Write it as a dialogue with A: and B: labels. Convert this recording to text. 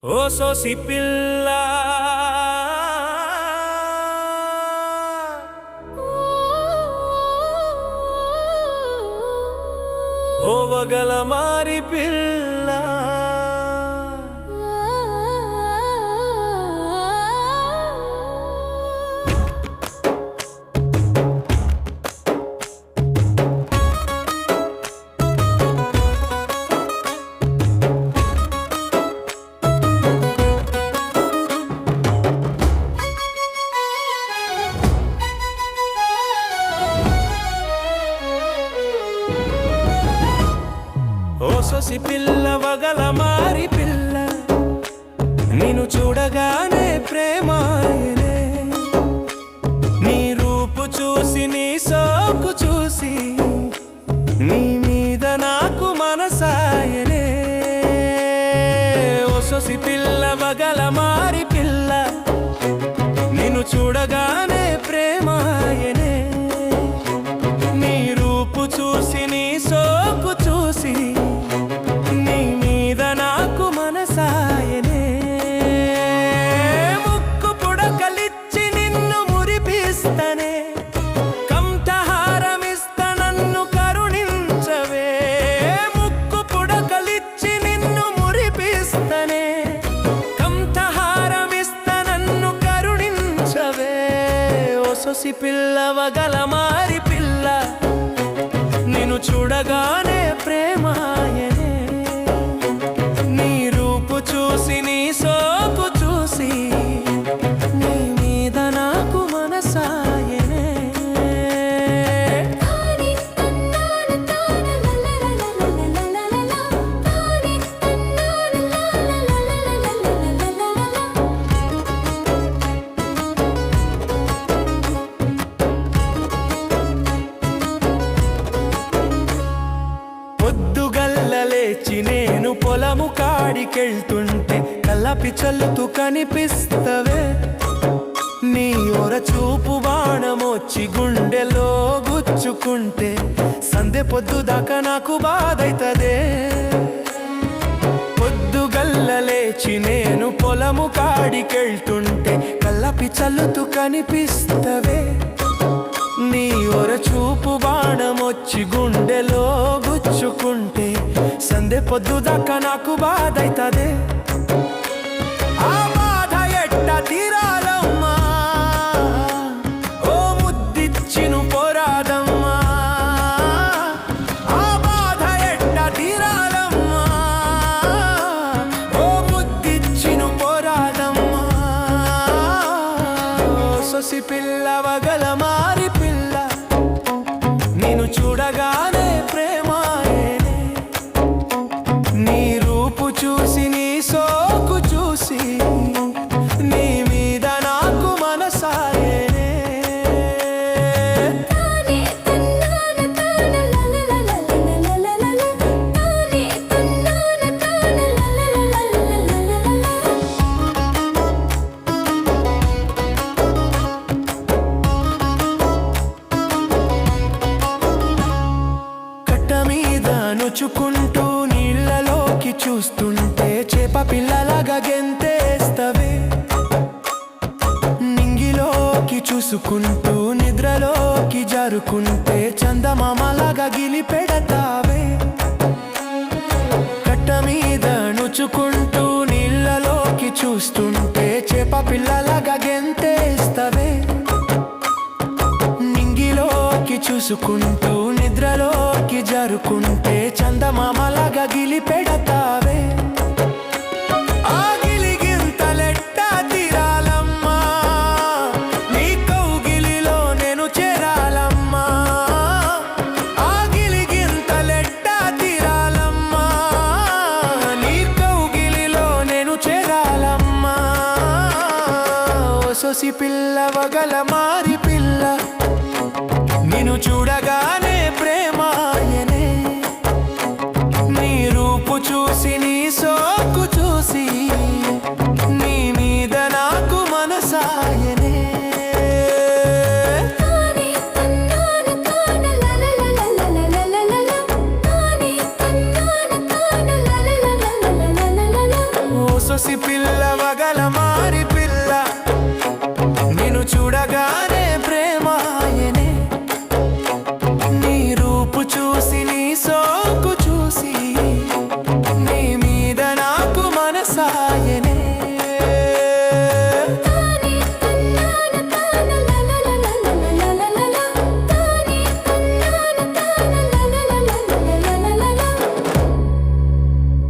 A: ఓ సోసి పిల్ల ఓ వగల మారి పిల్ల ఓ సోసి పిల్ల వగల మారి పిల్ల నిన్ను చూడగానే ప్రేమాయనే నీ రూపు చూసి నీ సోకు చూసి నీ మీద నాకు మనసాయనే ఓ సోసి పిల్ల వగల మారి పిల్ల నిన్ను చూడగానే ప్రేమాయనే నీ రూపు చూసి నీ సోకు చూసి నీ మీద నాకు మనసాయనే ముక్కు పుడకలిచ్చి నిన్ను మురిపిస్తనే కంఠహారమిస్త నన్ను కరుణించవే ముక్కు పుడకలిచ్చి నిన్ను మురిపిస్తనే కంఠహారమిస్త నన్ను కరుణించవే ఓ సొసి పిల్ల వగల మారి పిల్ల నిన్ను చూడగానే ప్రేమాయనే నీ రూపు చూసి నీ సోకు చూసి నీ మీద నాకు మనసాయనే పొద్దుగల్లలేచి నేను పొలము కాడికెళ్తుంటే కళ్ళపి చల్లుతూ కనిపిస్తవే నీ ఒర చూపు బాణమొచ్చి గుండెలో గుచ్చుకుంటే సందె పొద్దు దాకా నాకు బాధైతదే పొద్దుగల్లలేచి నేను పొలము కాడికెళ్తుంటే కళ్ళపి చల్లుతూ కనిపిస్తవే నీ ఒర చూపు బాణమొచ్చి గుండెలో గుచ్చుకుంటే సందె పొద్దు దాకా నాకు బాధైతదే ఆ బాధ ఎట్ట తీరాలమ్మా ఓ ముద్దిచ్చిను పోరాదమ్మా ఆ బాధ ఎట్ట తీరాలమ్మా ఓ ముద్దిచ్చిను పోరాదమ్మా సొసి పిల్ల వగల మారి పిల్ల నిన్ను చూడగానే ప్రేమాయనే నీ రూపు చూసి నీ సోకు చూసి నీ మీద నాకు మనసాయనే నుచుకుంటూ నీళ్ళలోకి చూస్తుంటే చేప పిల్లలాగా గెంతేస్తవే నింగిలోకి చూసుకుంటూ నిద్రలోకి జారుకుంటే చందమామలాగా గిలిపెడతావే కట్ట మీద నుచుకుంటూ నీళ్ళలోకి చూస్తుంటే చేప పిల్లలాగా గెంతేస్తవే నింగిలోకి చూసుకుంటూ నిద్రలోకి జారుకుంటే చందమామలాగా గిలిపెడతావే ఆ గిలిగింతలెట్ట తీరాలమ్మా నీ కౌగిలిలో నేను చేరాలమ్మా ఆ గిలిగింతలెట్ట తీరాలమ్మా నీ కౌగిలిలో నేను చేరాలమ్మా ఓ సొసి పిల్ల వగల మారి పిల్ల నిన్ను చూడగానే ప్రేమాయనే నీ రూపు చూసి నీ సోకు చూసి నీ మీద నాకు మనసాయనే ఓ సొసి పిల్ల వగల మారి పిల్ల నిన్ను చూడగానే ప్రేమ ఆయనే నీ రూపు చూసి నీ సోకు చూసి నీ మీద నాకు మనసా